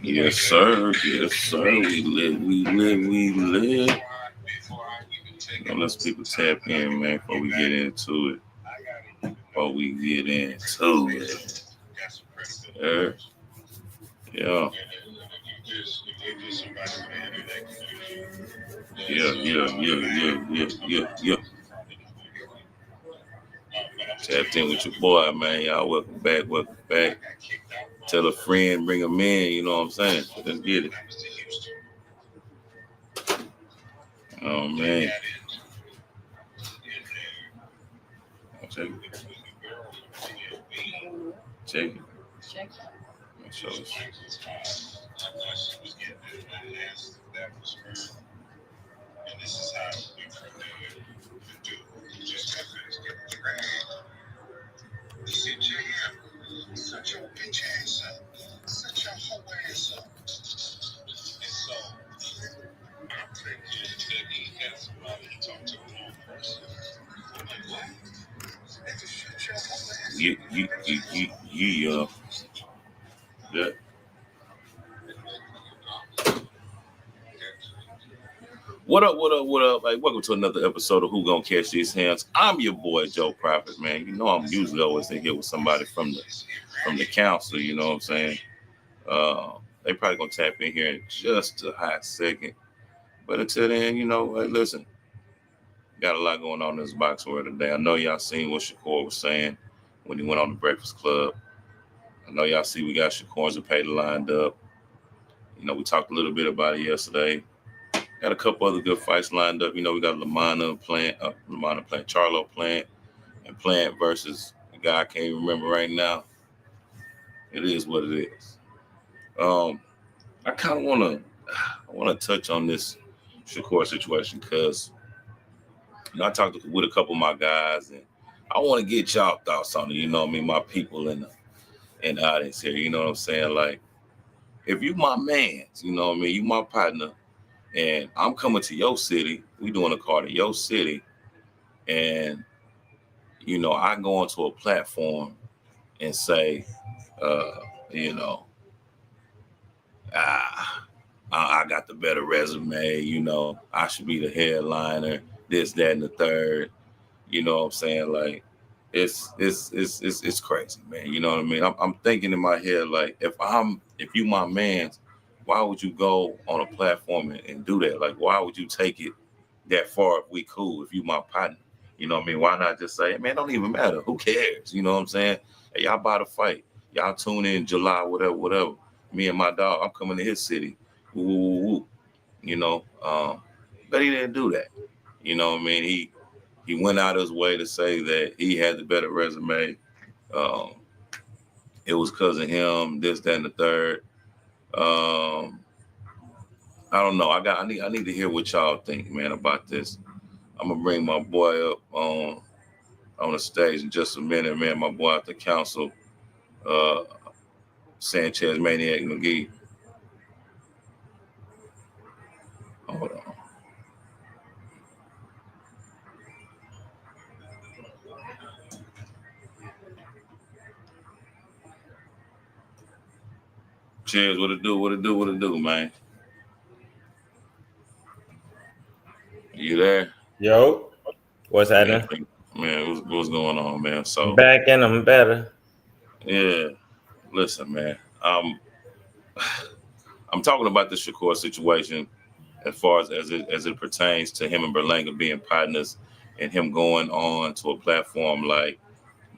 Yes, sir. Yes, sir. We live, we live, we live. Let's people tap in, man, before we get into it. Before we get into it. Yeah. Yeah. Yeah. Tapped in with your boy, man. Y'all welcome back, welcome back. Tell a friend, bring them in, you know what I'm saying? Let's get it. Oh, man. Check it. Check it. Make sure it's... Yeah. Yeah. What up, what up, what up? Like, welcome to another episode of Who Gonna Catch These Hands. I'm your boy, Joe Prophet, man. You know I'm usually always in here with somebody from the council, you know what I'm saying? They probably gonna tap in here in just a hot second. But until then, you know, hey, listen, got a lot going on in this box world today. I know y'all seen what Shakur was saying when he went on the Breakfast Club. I know y'all see we got Shakur and Zepeda lined up. You know, we talked a little bit about it yesterday. Got a couple other good fights lined up. You know, we got Lamana playing Charlo playing, and Plant versus a guy I can't even remember right now. It is what it is. I kind of wanna touch on this Shakur situation because I talked with a couple of my guys, and I want to get y'all thoughts on it. You know what I mean? My people in the audience here. You know what I'm saying? Like, if you my man, you know what I mean? You my partner, and I'm coming to your city. We doing a card in your city, and you know I go onto a platform and say, you know, I got the better resume. You know, I should be the headliner. This, that, and the third. You know what I'm saying? Like, it's crazy, man. You know what I mean? I'm thinking in my head, like, if you my man, why would you go on a platform and do that? Like, why would you take it that far if we cool, if you my partner? You know what I mean? Why not just say, man, don't even matter. Who cares? You know what I'm saying? Hey, y'all about to fight. Y'all tune in July, whatever. Me and my dog, I'm coming to his city. Woo, woo, woo. You know, but he didn't do that. You know what I mean? He went out his way to say that he had the better resume. Um, it was because of him, this, that, and the third. I don't know. I need to hear what y'all think, man, about this. I'm gonna bring my boy up on the stage in just a minute, man. My boy at the council, uh, Sanchez Maniac McGee. Hold on. Cheers, what it do, man? You there? Yo, what's happening? Man, what's going on, man? So Back and I'm better. yeah, listen, man. I'm talking about the Shakur situation as far as it pertains to him and Berlanga being partners and him going on to a platform like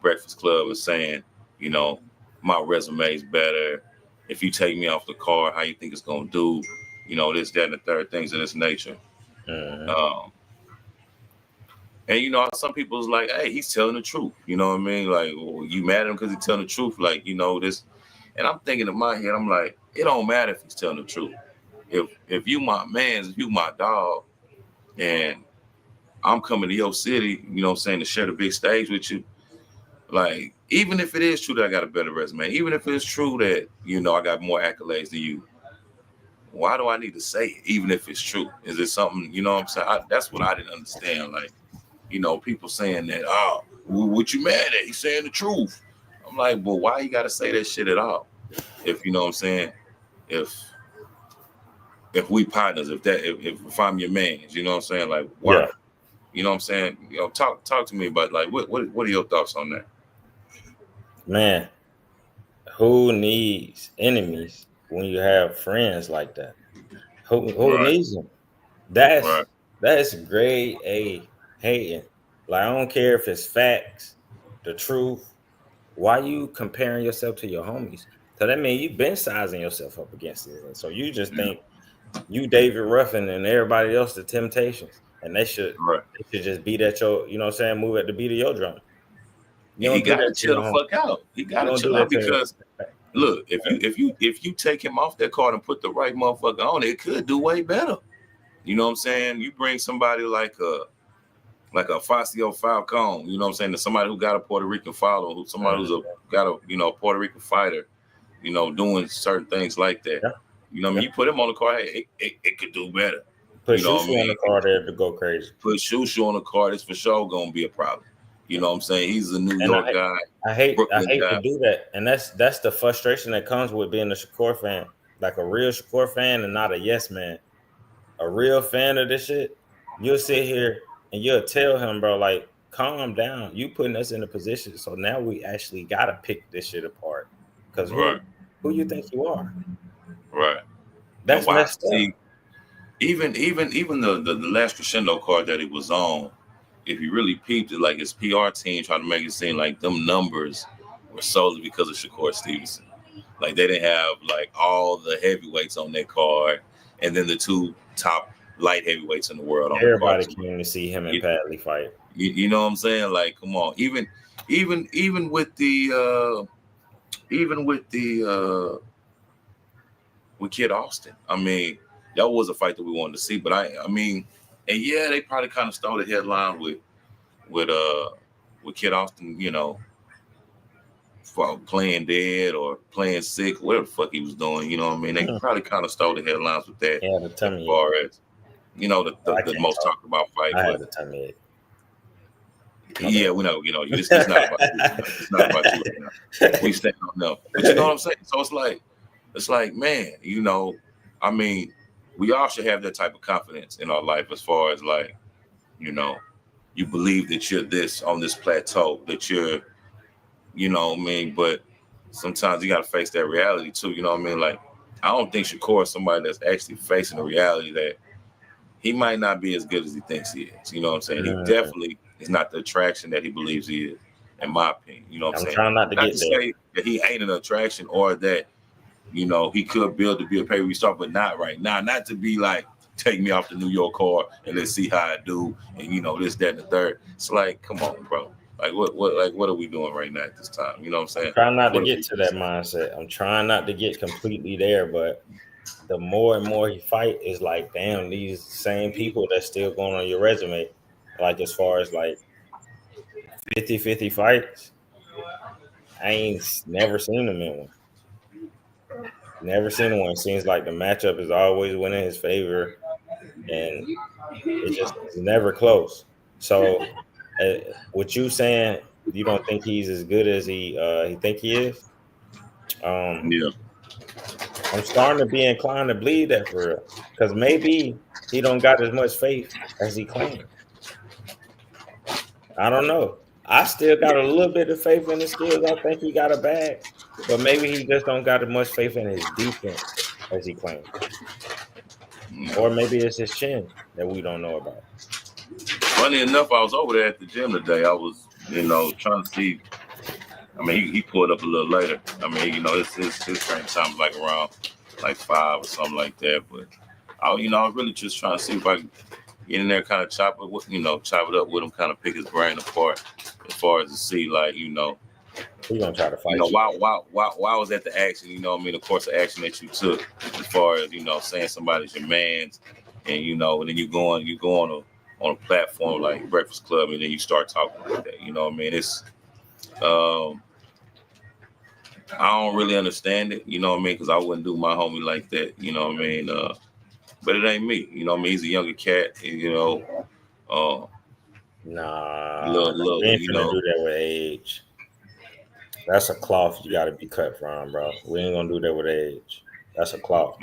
Breakfast Club and saying, you know, my resume is better. If you take me off the card, how you think it's gonna do? You know, this, that, and the third, things of this nature. Mm-hmm. And you know, some people's like, hey, he's telling the truth. You know what I mean? Like, well, you mad at him because he's telling the truth? Like, you know, this. And I'm thinking in my head, I'm like, it don't matter if he's telling the truth. If you my man, if you my dog, and I'm coming to your city, you know what I'm saying, to share the big stage with you, like, even if it is true that I got a better resume, even if it's true that, you know, I got more accolades than you, why do I need to say it, even if it's true? Is it something, you know what I'm saying? That's what I didn't understand. Like, you know, people saying that, oh, what you mad at? He's saying the truth. I'm like, well, why you got to say that shit at all? If, you know what I'm saying, if we partners, if I'm your man, you know what I'm saying? Like, why? Yeah. You know what I'm saying? Talk to me about like what are your thoughts on that? Man, who needs enemies when you have friends like that? Who Right, needs them? That's right, that's grade A hating. Like, I don't care if it's facts, the truth. Why you comparing yourself to your homies? So that means you've been sizing yourself up against it. And so you just yeah, think you David Ruffin and everybody else the Temptations. And right. they should just beat at your, you know what I'm saying, move at the beat of your drum. You And he don't do got to that to chill your the home. fuck out. He got You to don't do chill that out to because look, if you take him off that card and put the right motherfucker on, it could do way better. You know what I'm saying? You bring somebody like a Facio Falcone, you know what I'm saying? Somebody who got a Puerto Rican follower, somebody who's got a Puerto Rican fighter, doing certain things like that. yeah, You know what I yeah. mean? You put him on the card, hey, it could do better. Put You know what I Shushu on mean? the card there to go crazy. Put Shushu on the card, it's for sure gonna be a problem. You know what I'm saying? He's a New And York guy, I Brooklyn hate guy. to do that. And that's the frustration that comes with being a Shakur fan. Like a real Shakur fan and not a yes man. A real fan of this shit, you'll sit here and you'll tell him, bro, like, calm down. You putting us in a position. So now we actually gotta pick this shit apart. Cause Right, who you think you are? right. And That's why messed up. see even the last crescendo card that he was on, if you really peeped it, like his PR team tried to make it seem like them numbers were solely because of Shakur Stevenson. Like they didn't have like all the heavyweights on that card, and then the two top light heavyweights in the world on the card Everybody as well. came to see him and You, Padley fight. you know what I'm saying? Like, come on, even with the even with Kid Austin. I mean, that was a fight that we wanted to see, but I mean, and yeah, they probably kind of stole the headline with uh with Kid Austin, for playing dead or playing sick, whatever the fuck he was doing. You know what I mean? They probably kind of stole the headlines with that, He had a as tummy ache. far as I the can't most talk. talked about fight. I But had a tummy ache. My yeah, we know, it's not about you. It's not about you right now. bad. We stand on them. But you know what I'm saying? So it's like, man, I mean, we all should have that type of confidence in our life as far as like, you know, you believe that you're this on this plateau, that you're, what I mean, but sometimes you gotta face that reality too, you know what I mean? Like, I don't think Shakur is somebody that's actually facing the reality that he might not be as good as he thinks he is. You know what I'm saying? He Mm, definitely is not the attraction that he believes he is, in my opinion. You know what I'm I'm saying? trying not to Not get to there. say that he ain't an attraction or that, he could build to be a pay-per-view star, but not right now. Not to be like, take me off the New York card and let's see how I do, and this, that, and the third. It's like, come on, bro. Like what are we doing right now at this time? You know what I'm I'm saying? trying not to What are get we to that doing? mindset. I'm trying not to get completely there, but the more and more he fight is like, damn, these same people that's still going on your resume. Like, as far as like 50-50 fights, I ain't never seen him in one. Never seen one. Seems like the matchup is always winning his favor, and it's never close. So, with you saying you don't think he's as good as he think he is, um, Yeah. I'm starting to be inclined to believe that for real. Because maybe he don't got as much faith as he claims. I don't know. I still got a little bit of faith in his skills. I think he got a bag, but maybe he just don't got as much faith in his defense as he claims. Or maybe it's his chin that we don't know about. Funny enough, I was over there at the gym today. I was, trying to see. I mean, he pulled up a little later. I mean, his training time was like around like 5 or something like that. But I was really just trying to see if I could get in there, kind of chop it up with him, kind of pick his brain apart, as far as to see, like, He gonna try to fight you. why was that the action? You know what I mean? The course of action that you took, as far as saying somebody's your man's, and and then you go on a platform like Breakfast Club, and then you start talking like that. You know what I mean? It's um, I don't really understand it. You know what I mean? Because I wouldn't do my homie like that. You know what I mean? But it ain't me. You know what I mean? He's a younger cat. And, uh, Nah, little, we ain't finna do that with age. That's a cloth you gotta be cut from, bro. We ain't gonna do that with age. That's a claw.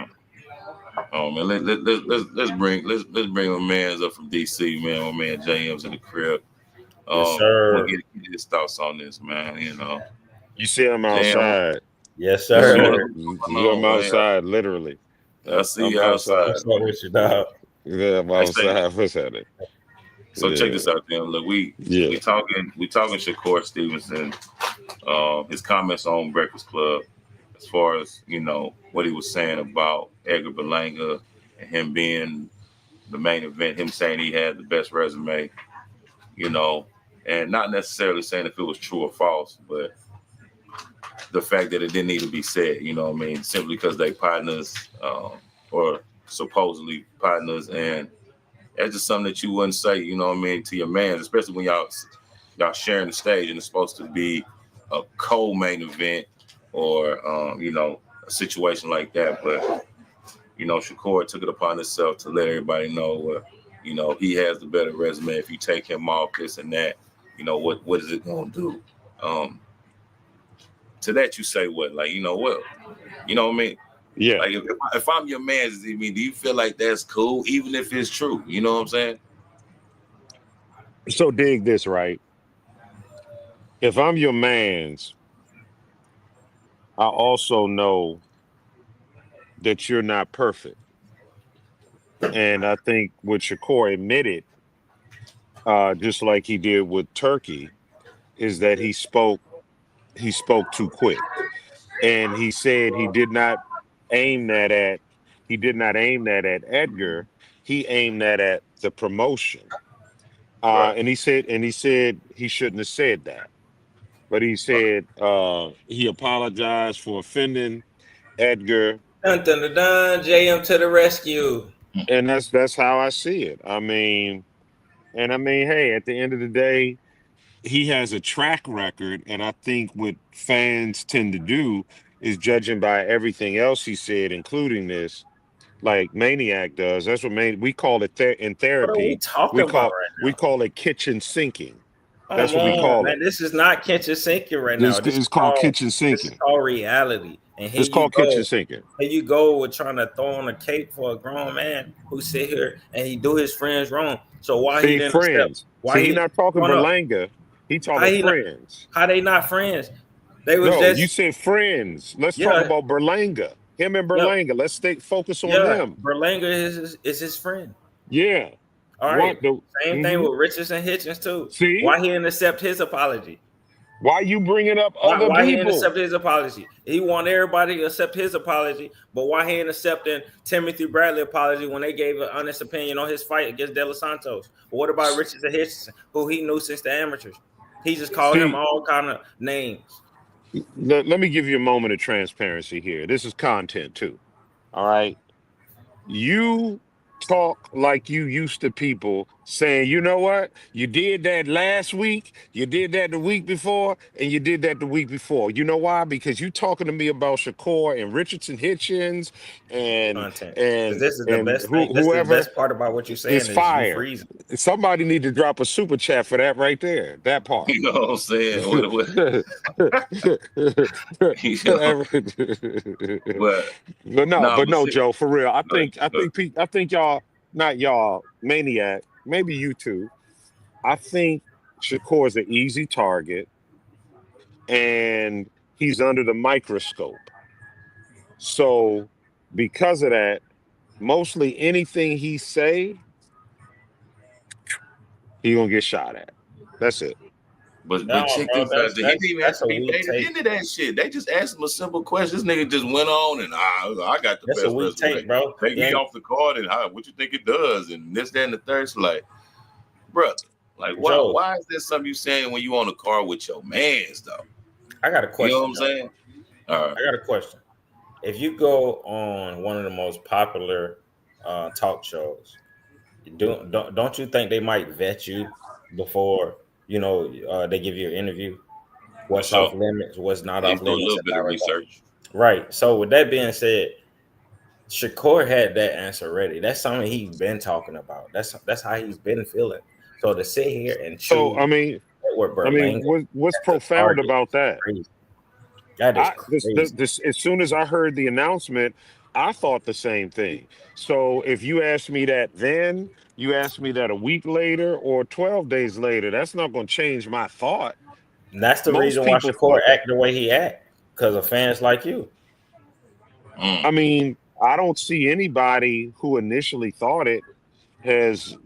Oh man, let's bring my man's up from DC, man. My man JM's in the crib. Yes, I want sir. to get his thoughts on this, man. You know, You see him JM, outside. Yes, what's sir. going I'm on, man? outside, literally. I see I'm you outside, outside. What's up man. with you, dog? Yeah, I'm I say, outside. What's happening? so check Yeah. this out, then. Look, Yeah. we talking Shakur Stevenson, his comments on Breakfast Club, as far as what he was saying about Edgar Berlanga and him being the main event, him saying he had the best resume, you know, and not necessarily saying if it was true or false, but the fact that it didn't need to be said, you know what I mean, simply because they partners, or supposedly partners, and that's just something that you wouldn't say, you know what I mean, to your man, especially when y'all sharing the stage and it's supposed to be a co-main event or a situation like that. But Shakur took it upon himself to let everybody know, he has the better resume. If you take him off this and that, what is it gonna do? To that you say what? Like, what? You know what I mean? Yeah. Like if I'm your man, I mean, do you feel like that's cool, even if it's true? You know what I'm saying? So dig this, right? If I'm your man's, I also know that you're not perfect. And I think what Shakur admitted, just like he did with Turkey, is that he spoke too quick. And he said aim that at he did not aim that at Edgar. He aimed that at the promotion. Right. And he said he shouldn't have said that. But he said he apologized for offending Edgar. Dun dun dun dun. JM to the rescue. And that's how I see it. Hey, at the end of the day, he has a track record, and I think what fans tend to do is judging by everything else he said, including this, like Maniac does. That's what we call it in What are we therapy. talking We about call right we now? call it kitchen sinking. Come That's what we on, call man. it. This is not kitchen sinking right now. It's called kitchen This is sinking. called reality. And It's called kitchen sinking. Here you go with trying to throw on a cape for a grown man who sit here and he do his friends wrong. So why he See, didn't accept? friends. Why See, he he not talking no no? Berlanga. He How talking he not? friends. How they not friends? They was No, you just said friends. Let's talk yeah about Berlanga. Him and yeah Berlanga. Let's stay focus on yeah. them. Berlanga is his friend. Yeah. All right. What the Same thing with Richardson Hitchens too. See? Why he didn't accept his apology? Why you bringing up other Why he didn't people? accept his apology? He want everybody to accept his apology, but why he ain't accepting Timothy Bradley apology when they gave an honest opinion on his fight against De Los Santos? What about Richardson Hitchens, who he knew since the amateurs? He just called him See, all kind of names. let me give you a moment of transparency here. This is content too. All right. You talk like you used to people saying, you know what? You did that last week, you did that the week before, and you did that the week before. You know why? Because you talking to me about Shakur and Richardson Hitchens and Content. and This is the and best thing. This is the whoever best part about what you're is saying is you fire. freezing. Somebody need to drop a super chat for that right there. That part. You know what I'm saying? But But but no, see, Joe, for real. look, look, I think y'all, not y'all, Maniac, maybe you too. I think Shakur's an easy target, and he's under the microscope. So because of that, mostly anything he say, he gonna get shot at. That's it. but No, check bro, this out. He didn't even have that's to a be weak baited take. into that shit. They just asked him a simple question. This nigga just went on and I got the That's a best weak resume. take, bro. Take me Yeah, off the card and what you think it does and this, that, and the third. So like, brother, like Joe, why is this something you saying when you on the car with your mans though? I got a You know what question. I'm saying? All right. I got a question. If you go on one of the most popular talk shows, don't you think they might vet you before they give you an interview? For What's off sure. limits? What's not They off do a limits? little And bit not of recorded. research. Right. So with that being said, Shakur had that answer ready. That's something he's been talking about. That's how he's been feeling. So to sit here and So choose Edward Berlanga what's as the profound target about is that? crazy. That is crazy. As soon as I heard the announcement, I thought the same thing. So if you asked me that then, you asked me that a week later or 12 days later, that's not going to change my thought. And that's the Most reason why people Shakur thought that. act the way he act, because of fans like you. I Mm. mean, I don't see anybody who initially thought it has,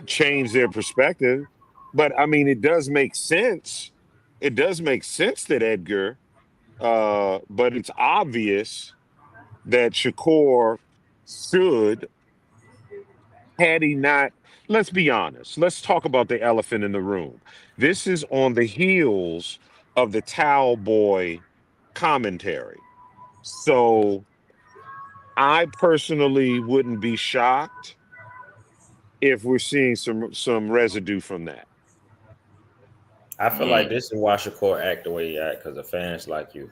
changed their perspective. But I mean, it does make sense. It does make sense that Edgar, but it's obvious that Shakur should, had he not, let's be honest, let's talk about the elephant in the room. This is on the heels of the Towel Boy commentary. So I personally wouldn't be shocked if we're seeing some residue from that. I feel like Mm. this is why Shakur act the way he act, because of fans like you.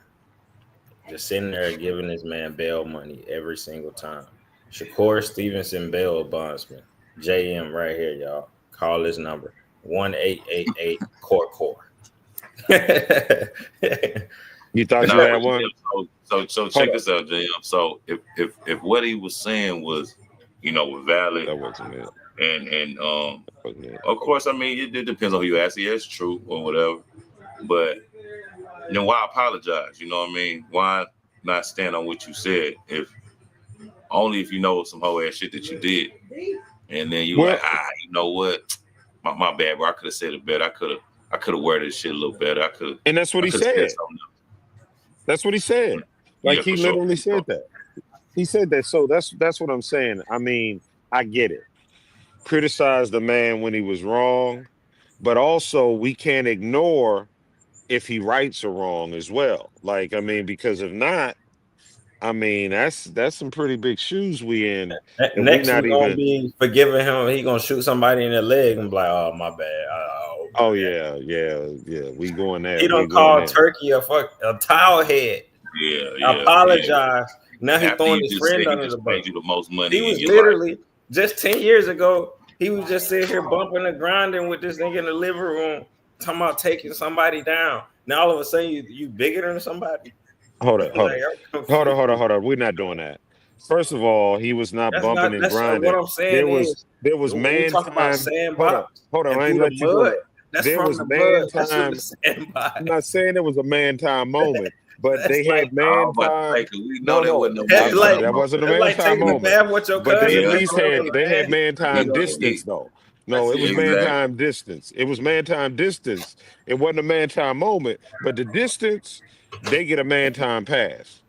Just sitting there giving this man bail money every single time. Shakur Stevenson bail bondsman. JM right here, y'all. Call his number. 1-888 core. You thought you Nah, had but one? so Hold check up. this out, JM. So if what he was saying was, was valid, That wasn't it. and That wasn't it. of course, I mean it depends on who you ask. Yeah, it's true or whatever. But why apologize? You know what I mean? Why not stand on what you said? If you know some whole ass shit that you did, and then you like, Well, you know what? My bad, bro. I could have said it better. I could have worded this shit a little better. and that's what I he could have said said. something else. That's what he said. Like Yeah, he for sure. literally said that. He said that. So that's what I'm saying. I mean, I get it. Criticize the man when he was wrong, but also we can't ignore if he rights are wrong as well. Like, I mean, because if not, I mean, that's some pretty big shoes we in, and we Next, not we're gonna even. be forgiving him. He gonna shoot somebody in the leg and be like, "Oh, my bad." Oh yeah. We going there. He We don't going call there. Turkey a towel head. Yeah. Apologize. Now he After throwing you his just friend said he under the just paid bus. you the most money He was in your life. literally just 10 years ago. He was just sitting here bumping and grinding with this nigga in the living room, talking about taking somebody down. Now all of a sudden you bigger than somebody. Hold up. Like, I'm confused. We're not doing that. First of all, he was not That's bumping not. and That's what grinding. I'm saying There is was when we man talk about time. sandbox Hold up. and I ain't through the let you go mud. there. That's There from was the man mud. That's from the time. sandbox. I'm not saying it was a man time moment, but That's they like had man I'm about to time. say, 'cause we know No, there no, wasn't no that's man like time that moment. wasn't a that's man like time taking a moment. bath with your But they cousin. at Yeah, That's least what I'm had saying. man time yeah, distance though. No, That's it was it. man exactly. time distance. It was man time distance. It wasn't a man time moment, but the distance, they get a man time pass.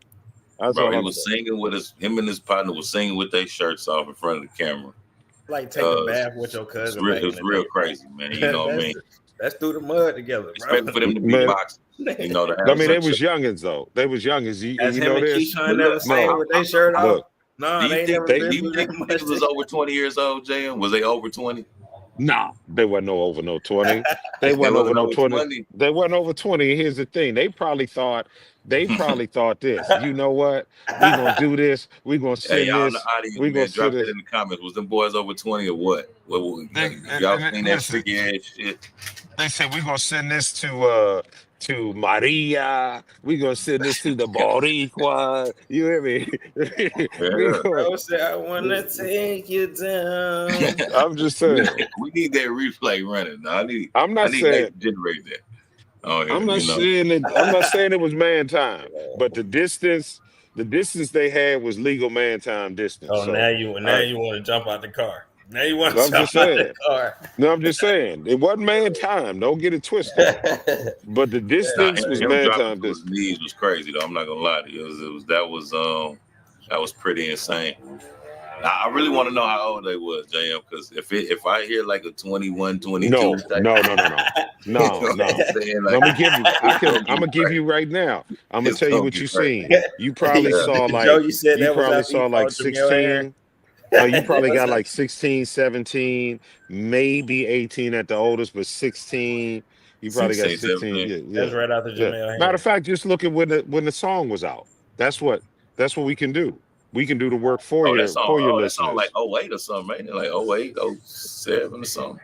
That's Bro, all he I'm was saying. singing with him and his partner was singing with their shirts off in front of the camera. Like take a bath with It's, your it's cousin real, back in it's the real day. crazy, man. You know what I mean? That's through the mud together, bro. Expect for them to be But boxers, to I have mean, they some. was youngins though. They was youngins. As You him know and this? Keyshawn But never look, sang No, with their shirt off. look. No, do you they ain't think never They do been you through think that the much. niggas was over 20 years old, JM? Was they over 20? nah, they wasn't no over no 20. They They wasn't over wasn't no over 20. 20. They wasn't over 20. Here's the thing. They probably thought this. You know what? We gonna do this. We gonna Hey, send y'all in the this. audience, We gonna man, send drop that this. in the comments. Was them boys over 20 or what? If y'all seen that Listen, freaky ass shit, they said we're gonna send this to Maria. We're gonna send this to the Boricua. You hear me? we yeah. going Bro said, I wanna take you down. I'm just saying. We need that replay running. Now. I'm I not need saying that to generate that. Oh yeah, I'm not saying it. I'm not saying it was man time, but the distance they had was legal man time distance. Oh, now So you I, want to jump out the car. Now you want to I'm jump just out the saying. car. No, I'm just saying it wasn't man time. Don't get it twisted. But the Nah, distance was him man dropping time to his distance. knees was crazy though. I'm not gonna lie to you. That was pretty insane. I really want to know how old they was, JM, because if I hear like a 21, 22 No, type, no, no, no, no, you no, know what I'm no. saying? Like Let me give you. it's gonna I'm be gonna give crazy. you right now. I'm gonna It's tell you gonna what be you crazy. seen. You probably Yeah. saw Joe, you said you that was probably after you saw like fought Jamel Harris. 16. You probably got like 16, 17, maybe 18 at the oldest, but 16. You probably got 16, 16. 17. Yeah, That's yeah, right after yeah. Jamel Matter of Harris. fact, just look at when the song was out. That's what we can do. We can do the work for your That song like listeners. '08 or something, ain't it? Like '08, '07 or something.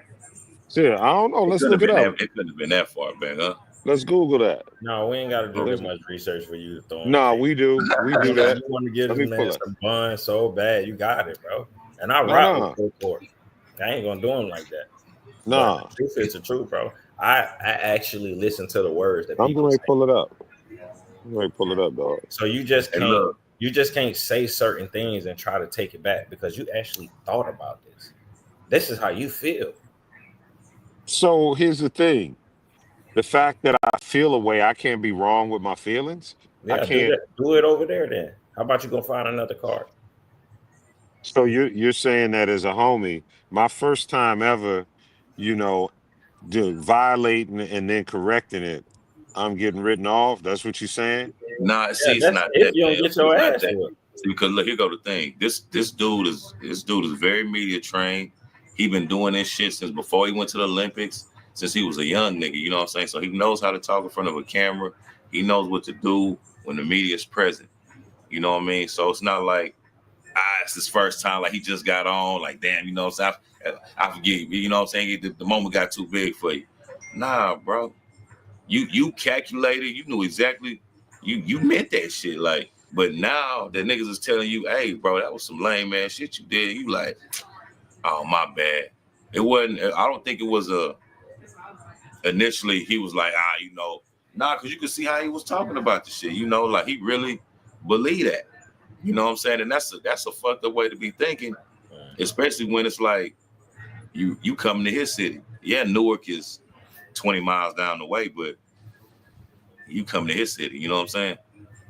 So, yeah, I don't know. It Let's couldn't look have it been up. that. It couldn't have been that far back, huh? Let's Google that. No, we ain't got to do Let's- that much research for you to throw him. No, we do. We do that. You want to get Let this me man pull it. some bun so bad, you got it, bro. And I No, rock no. with full court. I ain't gonna do him like that. Nah. But the truth is the truth, bro. I actually listen to the words that I'm people going say. to pull it up. I'm going to pull it up, dog. So you just Hey, can't look. you just can't say certain things and try to take it back because you actually thought about this. This is how you feel. So here's the thing. The fact that I feel a way, I can't be wrong with my feelings. I Yeah, can't. do it over there then. How about you go find another card? So you're saying that as a homie, my first time ever, you know, violating and then correcting it, I'm getting written off. That's what you're saying? Nah, see, it's that's not if that, you don't man. get your It's not ass that. whooped. See, because look, here go the thing. This dude is very media trained. He been doing this shit since before he went to the Olympics, since he was a young nigga. You know what I'm saying? So he knows how to talk in front of a camera. He knows what to do when the media is present. You know what I mean? So it's not like it's his first time. Like he just got on. Like damn, you know what I'm saying? I forget. You know what I'm saying? The moment got too big for you. Nah, bro. You calculated. You knew exactly. You meant that shit. Like, but now the niggas is telling you, hey, bro, that was some lame ass shit you did. You like, oh my bad. It wasn't. I don't think it was initially he was like, nah, because you could see how he was talking about the shit. You know, like he really believed that. You know what I'm saying? And that's a fucked up way to be thinking, especially when it's like you coming to his city. Yeah, Newark is 20 miles down the way, but you come to his city. You know what I'm saying?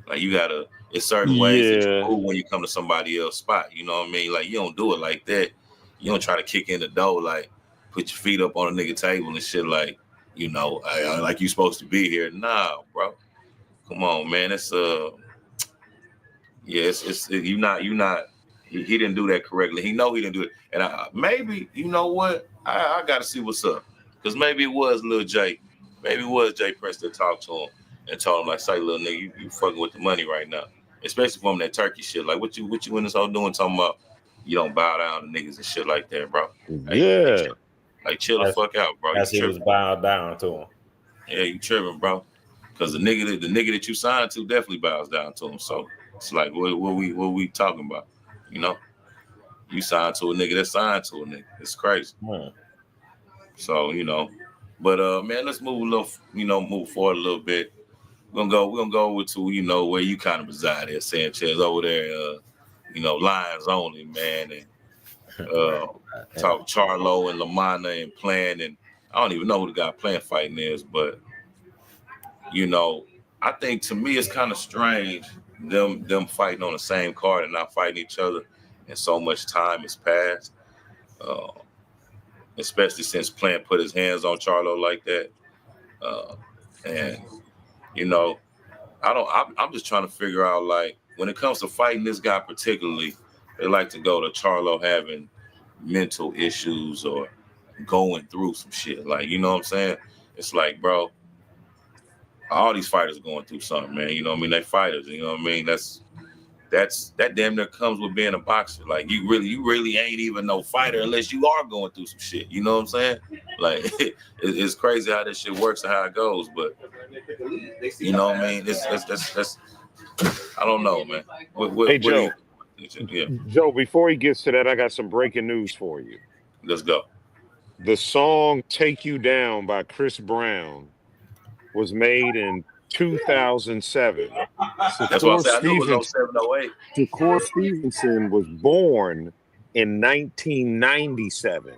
Like you gotta. It's certain ways that you move when you come to somebody else's spot. You know what I mean? Like you don't do it like that. You don't try to kick in the door, like put your feet up on a nigga table and shit. Like like you supposed to be here. Nah, bro. Come on, man. It's you not. He didn't do that correctly. He know he didn't do it. And maybe you know what? I got to see what's up because maybe it was Lil J. Maybe it was Jay Prince that talked to him and told him like, "Say, little nigga, you fucking with the money right now." Especially from that turkey shit. Like, what you in this whole doing? Talking about you don't bow down to niggas and shit like that, bro. Yeah. Chill the fuck out, bro. As he was bowed down to him. Yeah, you tripping, bro. Because the nigga that you signed to definitely bows down to him. So it's like, what we talking about? You know, you signed to a nigga that signed to a nigga. It's crazy. So but man, let's move a little, move forward a little bit. We're gonna go over to where you kind of reside at Sanchez over there. Lions only, man, and talk Charlo and Lamana and playing, and I don't even know who the guy playing fighting is, but I think to me it's kind of strange them fighting on the same card and not fighting each other, and so much time has passed, especially since Plant put his hands on Charlo like that, and I'm just trying to figure out, like, when it comes to fighting this guy particularly, they like to go to Charlo having mental issues or going through some shit. Like, you know what I'm saying? It's like, bro, all these fighters going through something, man. You know what I mean? They fighters, you know what I mean? That damn near comes with being a boxer. Like, you really ain't even no fighter unless you are going through some shit. You know what I'm saying? Like, it's crazy how this shit works and how it goes, but you know what I mean? That's I don't know, man. Hey, Joe. Yeah. Joe, before he gets to that, I got some breaking news for you. Let's go. The song "Take You Down" by Chris Brown was made in 2007. That's what I said. I knew it was 07, 08. Shakur Stevenson was born in 1997.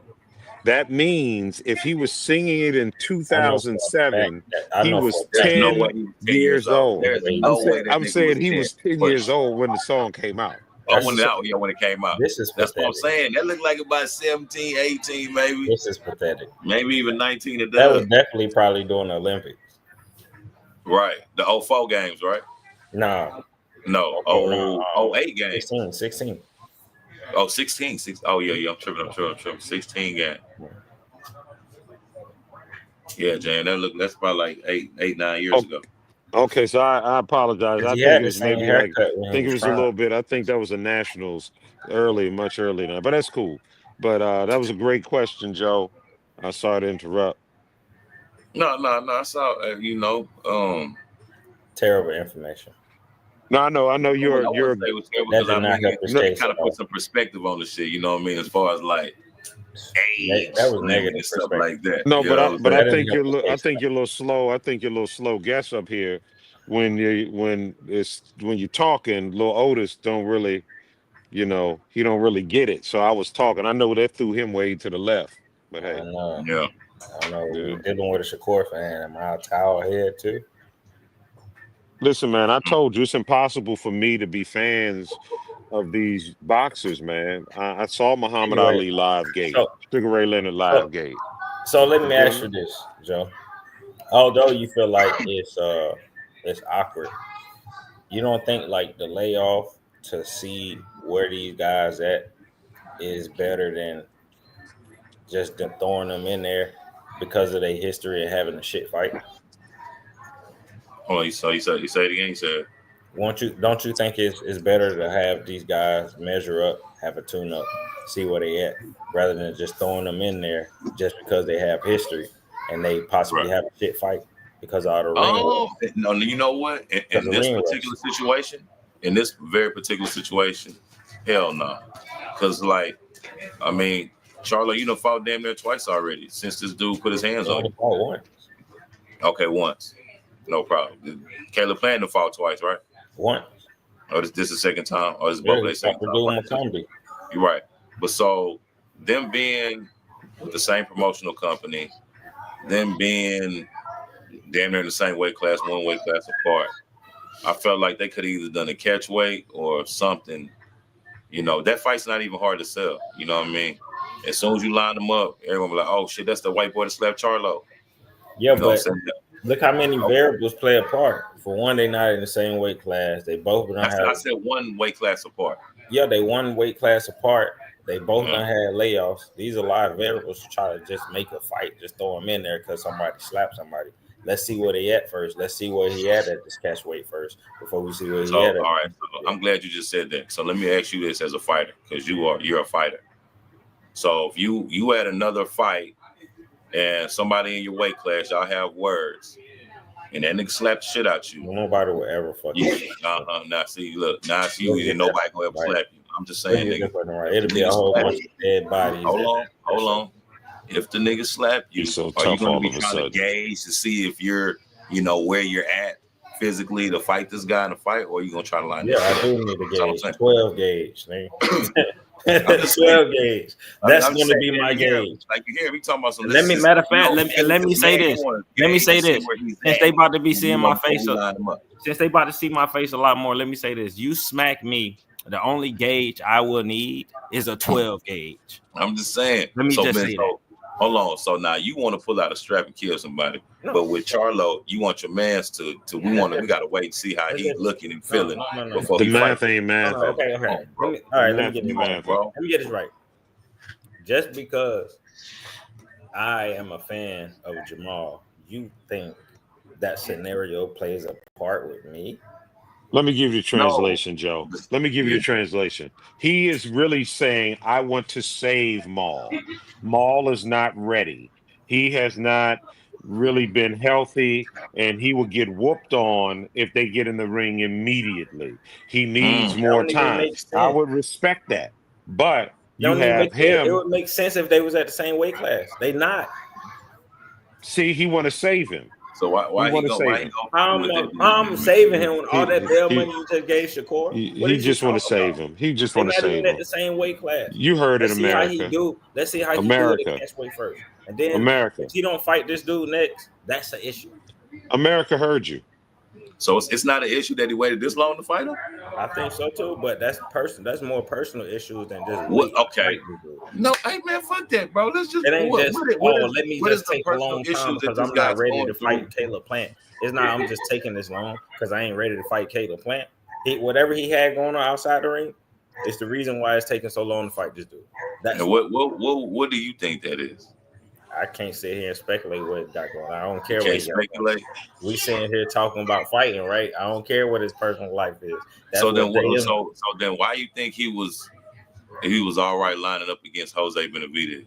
That means if he was singing it in 2007, he was 10 years old. I'm saying he was 10 years old when the song came out. When it came out. That's what I'm saying. That looked like about 17, 18, maybe. This is pathetic. Maybe even 19. That was definitely probably during the Olympics. Right. The 04 games, right? No. 08 games. 16. Oh, 16. Oh, yeah. I'm tripping. 16 game. Yeah, Jan. That's probably like eight, 9 years ago. Okay, so I apologize. I think it was maybe I think it was a little bit. I think that was the Nationals much earlier than that, but that's cool. But that was a great question, Joe. I sorry to interrupt. No. I saw Terrible information. No, I know. I You're wouldn't say it was terrible That because did I not mean help his it case kind at of put all. some perspective on the shit. You know what I mean? As far as like That age was limit negative and stuff perspective. like that. no, You know what I'm but saying? I That didn't think help his case. you're a little slow. I think you're a little slow guess up here when you're talking. Lil Otis don't really, he don't really get it. So I was talking. I know that threw him way to the left. But I hey, know. Yeah. I know. yeah. We dealing with a Shakur fan. Am I a towel head too? Listen, man, I told you it's impossible for me to be fans of these boxers, man. I saw Muhammad Anyway, Ali live gate, so Sugar Ray Leonard live gate. so let You me feel ask me? you this, Joe. Although you feel like it's awkward, you don't think like the layoff to see where these guys at is better than just them throwing them in there because of their history and having a shit fight? Hold on, you said it again. You said Don't you think it's better to have these guys measure up, have a tune up, see where they at, rather than just throwing them in there just because they have history and they possibly right. have a shit fight because of the ring Oh rust. no, you know what? Because In of this ring particular rust. situation, in this very particular situation, hell no. Because like, I mean, Charlie, you know, fought damn near twice already since this dude put his hands They on only you. fought one. Okay, once, no problem. Caleb Plant to fought twice, right? One. Or this is the second time, or is Yeah, both he their second fought the time dude fighting? McCombie. You're right. But so them being with the same promotional company, them being damn near in the same weight class, one weight class apart, I felt like they could have either done a catch weight or something. You know, that fight's not even hard to sell. You know what I mean? As soon as you line them up, everyone be like, "Oh shit, that's the white boy that slapped Charlo." Yeah, You know what I'm but saying? look how many Okay. variables play a part. For one, they not in the same weight class. They both don't I have. said one weight class apart. Yeah, they one weight class apart. They both Yeah. done had layoffs. These are a lot of variables to try to just make a fight. Just throw them in there because somebody slapped somebody. Let's see where they at first. Let's see where he at this catch weight first before we see where So he at. all right, so I'm glad you just said that. So let me ask you this as a fighter, because you're a fighter. So if you had another fight and somebody in your weight class, y'all have words, and that nigga slapped the shit out you. Nobody will ever fucking. Now see, look, now it's you, Let's get and nobody that gonna ever right. slap you. I'm just Let's saying, get nigga. this fucking right. It'll the be a nigga whole slap bunch you. of dead bodies. Hold on. If the nigga slap you, He's so are you tough gonna all be of a trying to sudden. gauge to see if you're, where you're at physically to fight this guy in a fight, or are you gonna try to line Yeah, that I shit up? do need a That's all I'm gauge. saying. 12 gauge, nigga. I'm just saying. 12 gauge. That's I'm going just to saying, be my you hear, gauge. like you hear me talking about some. Let me, matter of fact, let me say this. Let me say this. Since they about to be seeing my face, since they about to see my face a lot more, let me say this. You smack me, the only gauge I will need is a 12 gauge. I'm just saying. Let me just say that. Hold on. So now you want to pull out a strap and kill somebody, but with Charlo, you want your mans to we gotta wait and see how he's looking and feeling before The he math fights. ain't math. Okay. Bro. Let me get this right. Math. Bro. Let me get this right. Just because I am a fan of Jamal, you think that scenario plays a part with me? Let me give you the translation, Joe. Let me give you Yeah. the translation. He is really saying, I want to save Maul. Maul is not ready. He has not really been healthy, and he will get whooped on if they get in the ring immediately. He needs That more wouldn't even time. make sense. I would respect that. But you Don't even have make sense. It him. would make sense if they was at the same weight class. They not. See, he want to save him. So why he go? I'm saving him with all that bail money you just gave Shakur. He just want to save him. He just They're want to not save even at him. the same weight class. You heard it, Let's see how he America. do. Let's see how he do America. the catch weight first, and then America. if he don't fight this dude next, that's an issue. America heard you. So it's not an issue that he waited this long to fight him? I think so too, but that's more personal issues than just What? weight. Okay. No, hey man, fuck that, bro. Let's just. It ain't what let me is just the take a long personal time issues that because this I'm not guy's ready going to through? fight Caleb Plant. It's not I'm just taking this long because I ain't ready to fight Caleb Plant. Whatever he had going on outside the ring, it's the reason why it's taking so long to fight this dude. That's And what do you think that is? I can't sit here and speculate what he got going on. I don't care You what can't he got going on. speculate. We sitting here talking about fighting, right? I don't care what his personal life is. That's So what then, they so then, why you think he was all right lining up against Jose Benavidez,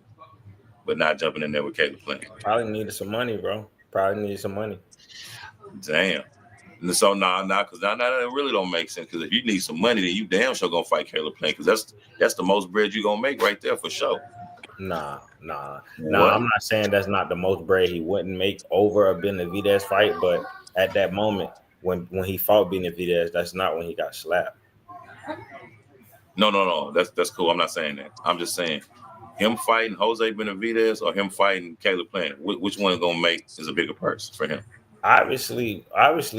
but not jumping in there with Caleb Plant? probably needed some money, bro. Probably need some money. Damn. And so because now that really don't make sense. Because if you need some money, then you damn sure gonna fight Caleb Plant. Because that's the most bread you gonna make right there for sure. Nah. I'm not saying that's not the most bread he wouldn't make over a Benavidez fight, but at that moment when he fought Benavidez, that's not when he got slapped. No. That's cool. I'm not saying that. I'm just saying him fighting Jose Benavidez or him fighting Caleb Plant. Which one is gonna make is a bigger purse for him? Obviously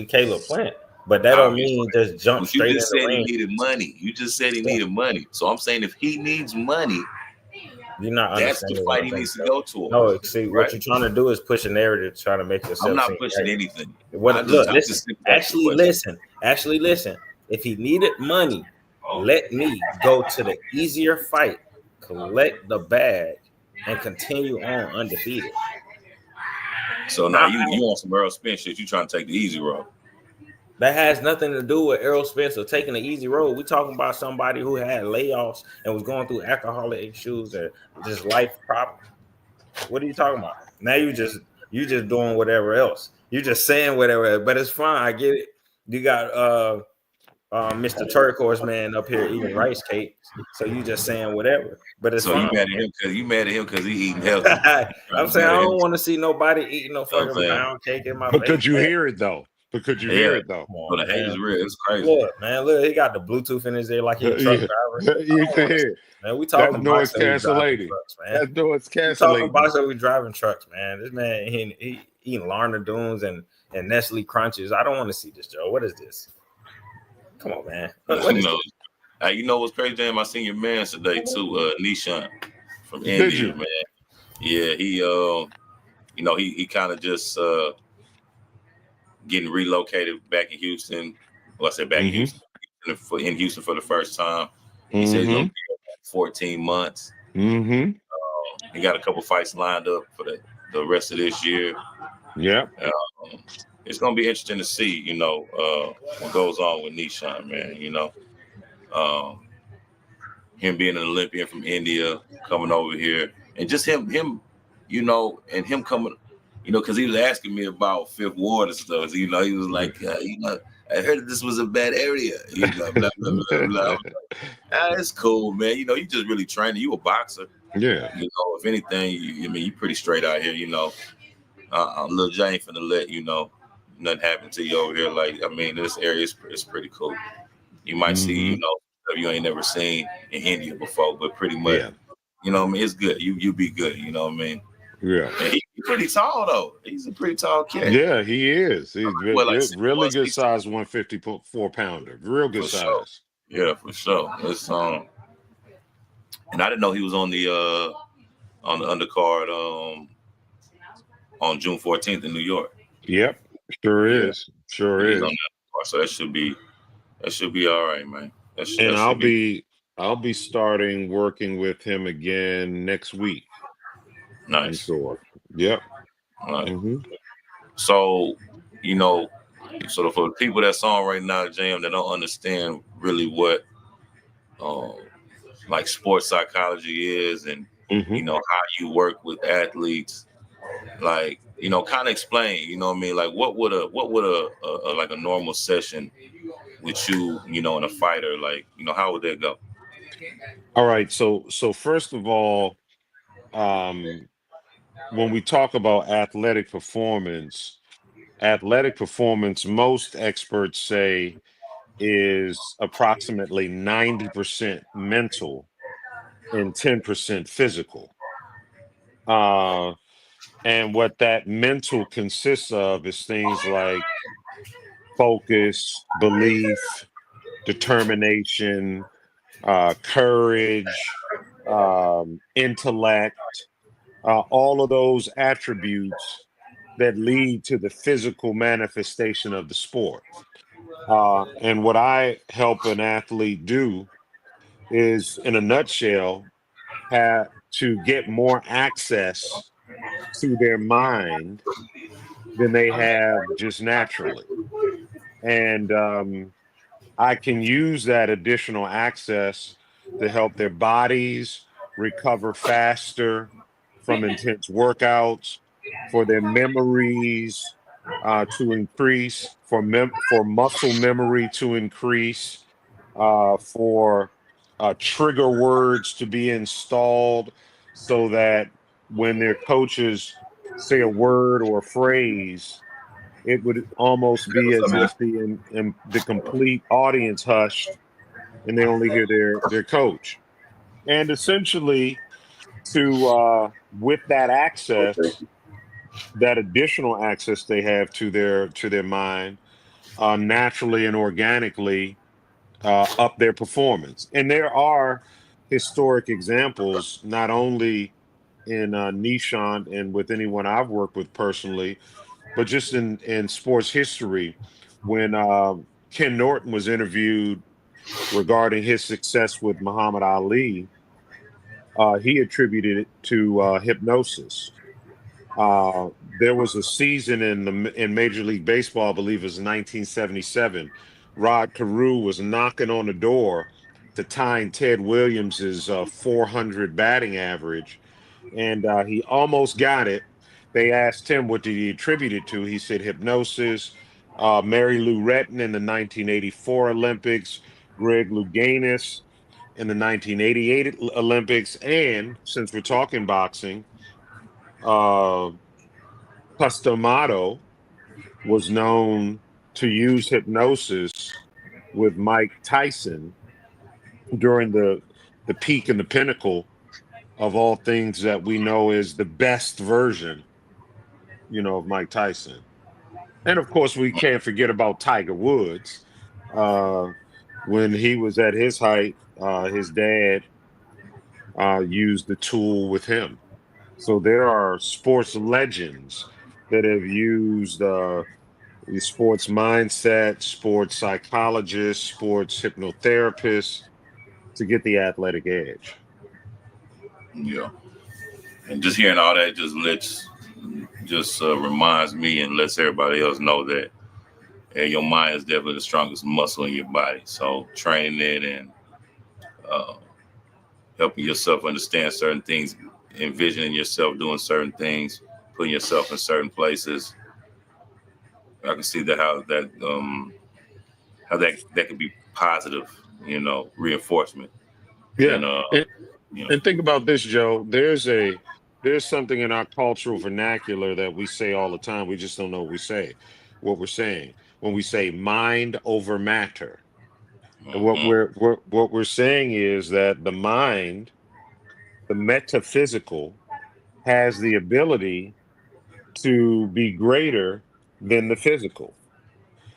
Caleb Plant, but that don't mean just jump straight in the ring. He needed money. You just said he needed money. So I'm saying if he needs money, you're not that's the fight he needs to go to. No, see, right? What you're trying to do is push a narrative, trying to make yourself. I'm not pushing anything. Listen. If he needed money, let me go to the easier fight, collect the bag, and continue on undefeated. So now you want some Errol Spence shit? You trying to take the easy road? That has nothing to do with Errol Spence or taking the easy road. We're talking about somebody who had layoffs and was going through alcoholic issues and just life problems. What are you talking about? Now you just doing whatever else. You just saying whatever, but it's fine. I get it. You got Mr. Turquoise man up here eating rice cakes, so you just saying whatever. But it's fine. You mad at him because he eating healthy. I'm saying I don't want to see nobody eating no fucking pound cake in my face. But could you hear it though? But could you hear it though? The hate is real. It's crazy. Look, he got the Bluetooth in his ear like he's a truck driver. You can hear. Man, we talking about noise cancellation. That noise cancellation. We talking about we driving trucks, man. This man he eating Larner Dunes and Nestle Crunches. I don't want to see this, Joe. What is this? Come on, man. You know what's crazy, damn? I seen your man today too, Nishan from India, man. Yeah, he kind of just getting relocated back in Houston. Well, I said back in Houston for the first time. He said he's gonna be here 14 months. He got a couple fights lined up for the rest of this year. Yeah. It's gonna be interesting to see, what goes on with Nishan, man. Him being an Olympian from India, coming over here, and just him, and him coming, because he was asking me about Fifth Ward and stuff. He was like, I heard this was a bad area. Blah, blah, blah, blah. It's cool, man. You just really training. You a boxer. Yeah. If anything, you pretty straight out here. Lil J ain't finna let nothing happen to you over here. This area is pretty cool. You might see, stuff you ain't never seen in India before, but pretty much, it's good. You be good. You know what I mean? Yeah. And he's pretty tall though. He's a pretty tall kid. Yeah, he is. He's really good size 154 pounder. Real good size. Sure. Yeah, for sure. It's and I didn't know he was on the undercard on June 14th in New York. Yep, sure is. Sure is. So that should be all right, man. I'll be starting working with him again next week. Nice. Yep. Right. So, so for the people that's on right now, Jam, that don't understand really what sports psychology is and how you work with athletes, kind of explain, what would a normal session with you, and a fighter, how would that go? All right. So first of all, when we talk about athletic performance, most experts say is approximately 90% mental and 10% physical. And what that mental consists of is things like focus, belief, determination, courage, intellect, all of those attributes that lead to the physical manifestation of the sport. And what I help an athlete do is, in a nutshell, have to get more access to their mind than they have just naturally. And I can use that additional access to help their bodies recover faster from intense workouts, for their memories to increase, for muscle memory to increase, for trigger words to be installed so that when their coaches say a word or a phrase, it would almost be as if the complete audience hushed and they only hear their coach. And essentially, to with that access, that additional access they have to their mind, naturally and organically up their performance. And there are historic examples, not only in Nishant and with anyone I've worked with personally, but just in sports history, when Ken Norton was interviewed regarding his success with Muhammad Ali, he attributed it to hypnosis. There was a season in Major League Baseball, I believe it was 1977. Rod Carew was knocking on the door to tying Ted Williams's 400 batting average, and he almost got it. They asked him what did he attribute it to. He said hypnosis. Mary Lou Retton in the 1984 Olympics, Greg Louganis in the 1988 Olympics, and since we're talking boxing, uh, Customato was known to use hypnosis with Mike Tyson during the peak and the pinnacle of all things that we know is the best version, of Mike Tyson. And of course, we can't forget about Tiger Woods. When he was at his height, his dad used the tool with him. So there are sports legends that have used sports mindset, sports psychologists, sports hypnotherapists to get the athletic edge. Yeah. And just hearing all that just reminds me and lets everybody else know that your mind is definitely the strongest muscle in your body. So training it and helping yourself understand certain things, envisioning yourself doing certain things, putting yourself in certain places. I can see that how that could be positive, reinforcement. Yeah. And think about this, Joe. There's something in our cultural vernacular that we say all the time. We just don't know what we're saying when we say mind over matter. And what we're saying is that the mind, the metaphysical, has the ability to be greater than the physical.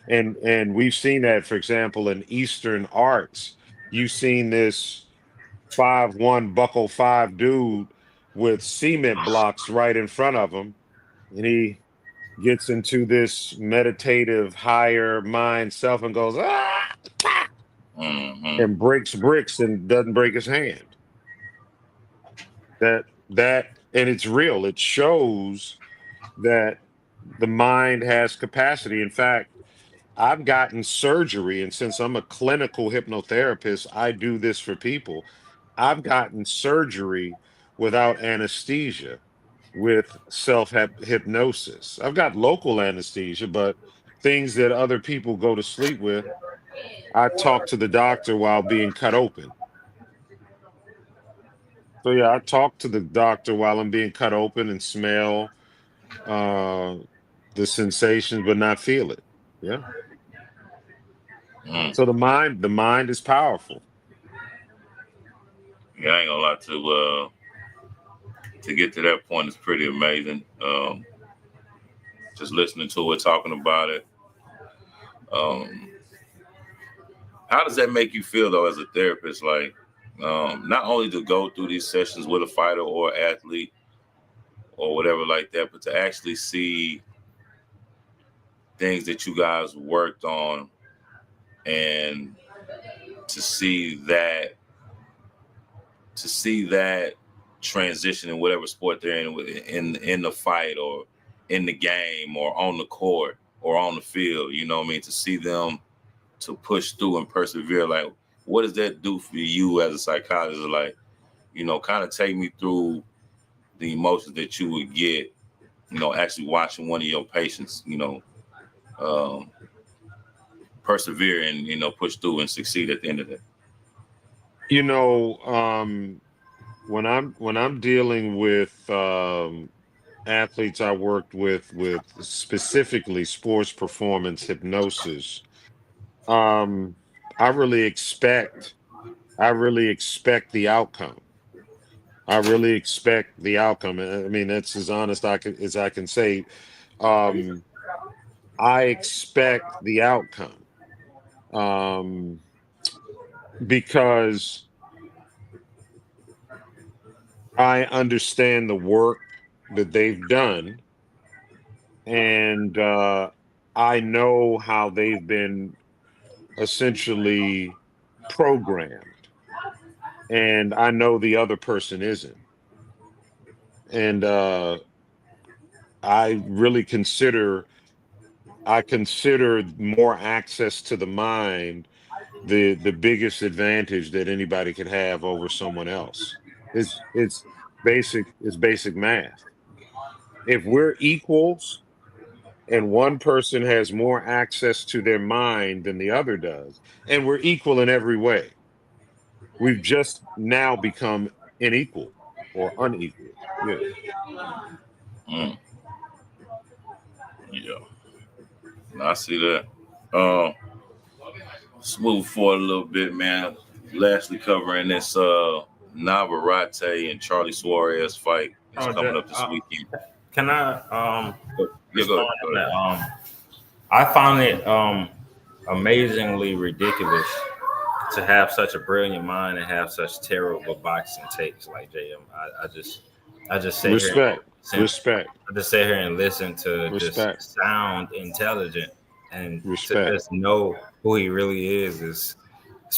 And we've seen that, for example, in Eastern arts. You've seen this 5'1" buckle 5 dude with cement blocks right in front of him, and he gets into this meditative higher mind self and goes and breaks bricks and doesn't break his hand. That and it's real. It shows that the mind has capacity. In fact, I've gotten surgery, and since I'm a clinical hypnotherapist, I do this for people. I've gotten surgery without anesthesia with self-hypnosis. I've got local anesthesia, but things that other people go to sleep with, I talk to the doctor while being cut open. So yeah, I talk to the doctor while I'm being cut open and smell the sensations, but not feel it. Yeah. So the mind is powerful. Yeah, I ain't gonna lie to get to that point is pretty amazing. Just listening to it, talking about it. How does that make you feel though as a therapist? Like, not only to go through these sessions with a fighter or athlete or whatever like that, but to actually see things that you guys worked on and to see that transition in whatever sport they're in the fight or in the game or on the court or on the field, you know what I mean? To see them to push through and persevere, like, what does that do for you as a psychologist? Like, kind of take me through the emotions that you would get actually watching one of your patients, persevere and push through and succeed at the end of it? When I'm dealing with athletes I worked with specifically sports performance hypnosis, I really expect the outcome. I really expect the outcome. I mean, that's as honest as I can say. Um, I expect the outcome because I understand the work that they've done, and I know how they've been essentially programmed, and I know the other person isn't. And I really consider more access to the mind the biggest advantage that anybody could have over someone else. It's basic math. If we're equals and one person has more access to their mind than the other does, and we're equal in every way, we've just now become unequal or unequal. Yeah. Mm, yeah, I see that. Um, let's move forward a little bit, man. Lastly, covering this Navarrete and Charly Suarez fight is coming up this weekend. Can I yeah, go ahead. That, I found it amazingly ridiculous to have such a brilliant mind and have such terrible boxing takes like JM. I just sit Respect. I just sit here and listen to Respect. just sound intelligent and Respect. to just know who he really is it's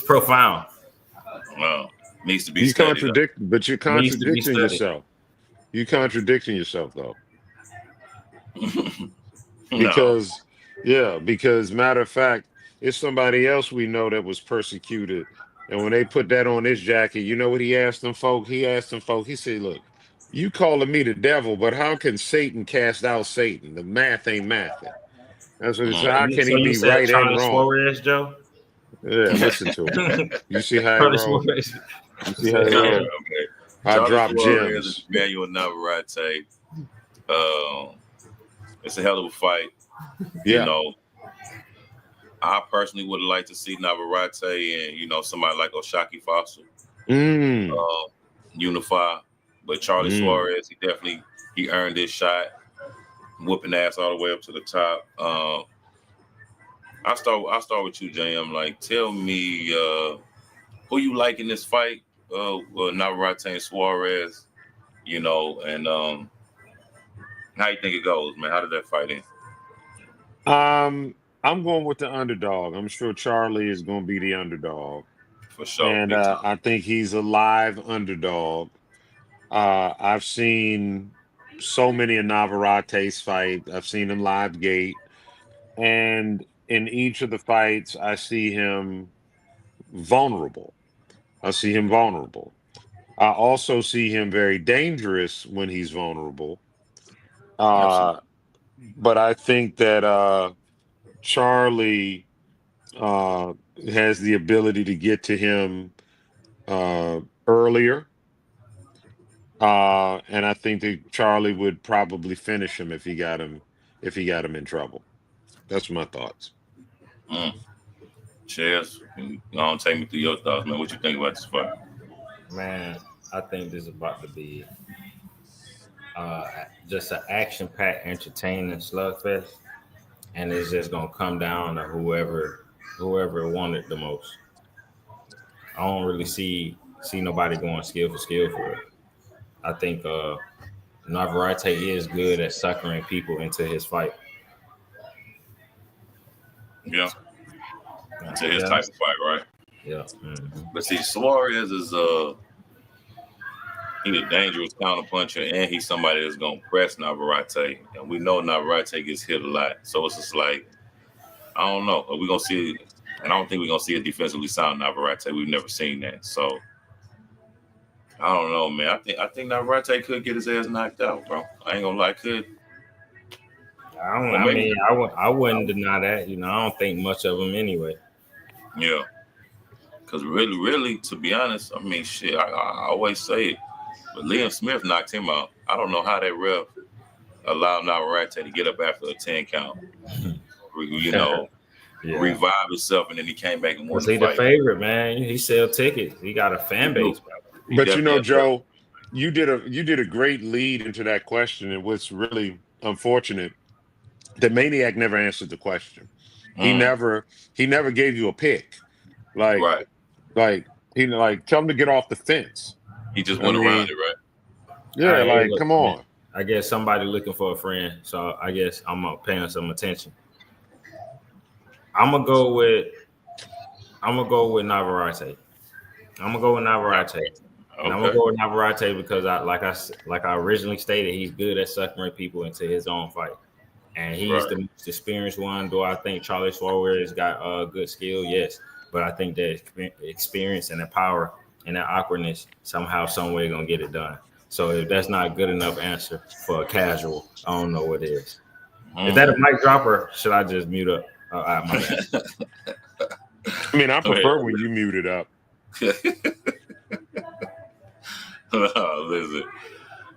profound. Wow. Needs to be studied. But you're contradicting yourself. You're contradicting yourself though. Because matter of fact, it's somebody else we know that was persecuted. And when they put that on his jacket, you know what he asked them folk? He said, look, you calling me the devil, but how can Satan cast out Satan? The math ain't mathing. That's what it's. How can he be right and wrong? Suarez, Joe? Yeah, listen to him. You see how he rolls. You see how he rolls. Okay. I drop gems. Emanuel Navarrete. It's a hell of a fight. Yeah. I personally would like to see Navarrete and somebody like Oshaki Foster unify. But Charly Suarez, he earned his shot, whooping ass all the way up to the top. I'll start with you, JM. Like, tell me who you like in this fight, Navarrete and Suarez, and how you think it goes, man? How did that fight end? I'm going with the underdog. I'm sure Charly is going to be the underdog. For sure. And I think he's a live underdog. I've seen so many of Navarrete's fights. I've seen him live gate. And in each of the fights, I see him vulnerable. I also see him very dangerous when he's vulnerable. But I think that Charly has the ability to get to him earlier. And I think that Charly would probably finish him if he got him in trouble. That's my thoughts. Cheers. Take me through your thoughts, man. What you think about this fight? Man, I think this is about to be just an action-packed, entertaining slugfest, and it's just gonna come down to whoever won it the most. I don't really see nobody going skill for it. I think Navarrete is good at suckering people into his fight. Yeah. To his type of fight, right? Yeah. Mm-hmm. But see, Suarez is he's a dangerous counterpuncher, and he's somebody that's gonna press Navarrete. And we know Navarrete gets hit a lot. So it's just like, I don't know. Are we gonna see, and I don't think we're gonna see a defensively sound Navarrete. We've never seen that. So I don't know, man. I think Navarrete could get his ass knocked out, bro. I ain't gonna lie, could. I wouldn't deny that. You know, I don't think much of him anyway. Yeah. Because really, to be honest, I mean, shit, I always say it, but Liam Smith knocked him out. I don't know how that ref allowed Navarrete to get up after a 10 count. You know, revive himself, and then he came back and won the fight. He's the favorite, man. He sell tickets. He got a fan base. But you know, Joe, you did a great lead into that question, and what's really unfortunate, the Maniac never answered the question. He never gave you a pick. Like he tell him to get off the fence. He just went around it, right? Yeah, come on. Man, I guess somebody looking for a friend, so I guess I'm gonna pay him some attention. I'm gonna go with Navarrete. I'm gonna go with Navarrete. Okay. And I'm gonna go with Navarrete because I originally stated, he's good at suckering people into his own fight, and he's the most experienced one. Do I think Charly Suarez got a good skill? Yes, but I think that experience and the power and that awkwardness somehow, some way, gonna get it done. So if that's not a good enough answer for a casual, I don't know what is. Is that a mic dropper? Should I just mute up? My bad. I mean, I prefer when you mute it up. Listen,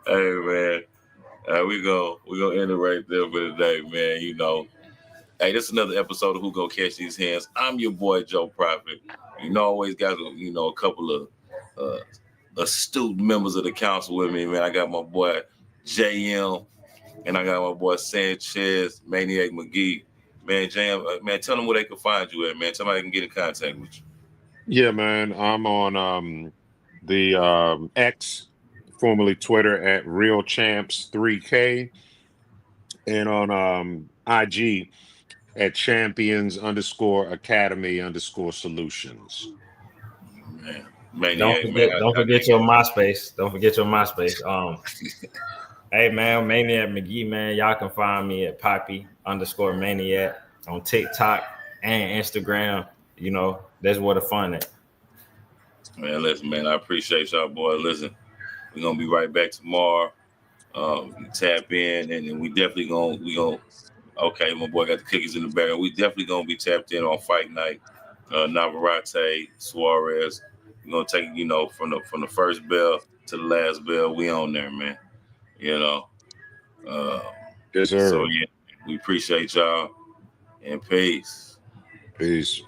hey man, we gonna end it right there for today, man. You know, hey, this is another episode of Who Gonna Catch These Hands. I'm your boy Joe Prophet. You know, always got a couple of astute members of the council with me, man. I got my boy JM, and I got my boy Sanchez, Maniac McGee. Man, JM, man, tell them where they can find you at, man. Tell them they can get in contact with you. Yeah, man. I'm on the X, formerly Twitter, at RealChamps3K, and on IG at Champions_Academy_Solutions. Man. Don't forget your MySpace. Hey man, Maniac McGee, man. Y'all can find me at Poppy_Maniac on TikTok and Instagram. You know, that's where the fun at. Man, listen, man, I appreciate y'all, boy. Listen, we're gonna be right back tomorrow. Tap in, and we definitely gonna. Okay, my boy got the cookies in the bag. We definitely gonna be tapped in on fight night. Navarrete, Suarez. We're gonna take from the first bell to the last bell. We on there, man. You know. Yes, sir. So yeah, we appreciate y'all, and peace. Peace.